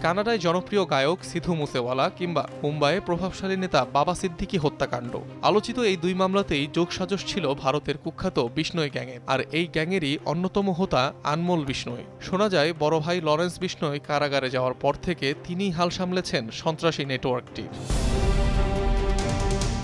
কানাডায় জনপ্রিয় গায়ক সিধু মুসেওয়ালা কিংবা মুম্বাইয়ে প্রভাবশালী নেতা বাবা সিদ্দিকী হত্যাকাণ্ড। আলোচিত এই দুই মামলাতেই যোগসাজশ ছিল ভারতের কুখ্যাত বিষ্ণই গ্যাংয়ের, আর এই গ্যাংয়েরই অন্যতম হোতা আনমোল বিষ্ণই। শোনা যায় বড় ভাই লরেন্স বিষ্ণই কারাগারে যাওয়ার পর থেকে তিনিই হাল সামলেছেন সন্ত্রাসী নেটওয়ার্কটির।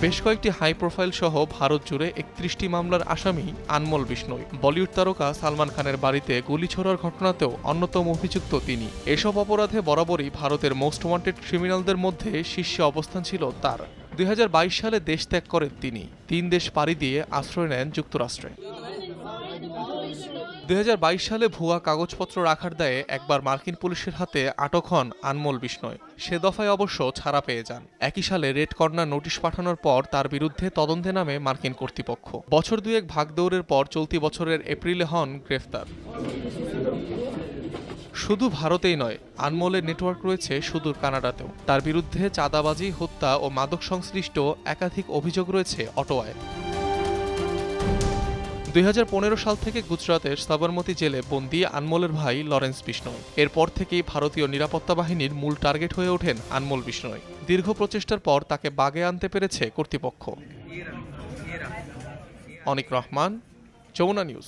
বেশ কয়েকটি হাই প্রোফাইল সহ ভারত জুড়ে ৩১টি মামলার আসামি আনমোল বিষ্ণই। বলিউড তারকা সালমান খানের বাড়িতে গুলি ছোড়ার ঘটনাতেও অন্যতম অভিযুক্ত তিনি। এসব অপরাধে বরাবরই ভারতের মোস্ট ওয়ান্টেড ক্রিমিনালদের মধ্যে শীর্ষে অবস্থান ছিল তার। ২০২২ সালে দেশ ত্যাগ করেন তিনি। ৩ দেশ পাড়ি দিয়ে আশ্রয় নেন যুক্তরাষ্ট্রে। ২০২২ সালে ভুয়া কাগজপত্র রাখার দায়ে একবার মার্কিন পুলিশের হাতে আটক হন আনমোল বিষ্ণই। সে দফায় অবশ্য ছাড়া পেয়ে যান। একই সালে রেড কর্নার নোটিশ পাঠানোর পর তার বিরুদ্ধে তদন্তে নামে মার্কিন কর্তৃপক্ষ। বছর দুয়েক ভাগদৌড়ের পর চলতি বছরের এপ্রিলে হন গ্রেফতার। শুধু ভারতেই নয়, আনমোলের নেটওয়ার্ক রয়েছে সুদূর কানাডাতেও। তার বিরুদ্ধে চাঁদাবাজি, হত্যা ও মাদক সংশ্লিষ্ট একাধিক অভিযোগ রয়েছে অটোয়ায়। ২০১৫ সাল থেকে গুজরাতের সাবরমতী জেলে বন্দী আনমোলের ভাই লরেন্স বিষ্ণই। এরপর থেকেই ভারতীয় নিরাপত্তা বাহিনীর মূল টার্গেট হয়ে ওঠেন আনমোল বিষ্ণই। দীর্ঘ প্রচেষ্টার পর তাকে বাগে আনতে পেরেছে কর্তৃপক্ষ। অনিক রহমান, যমুনা নিউজ।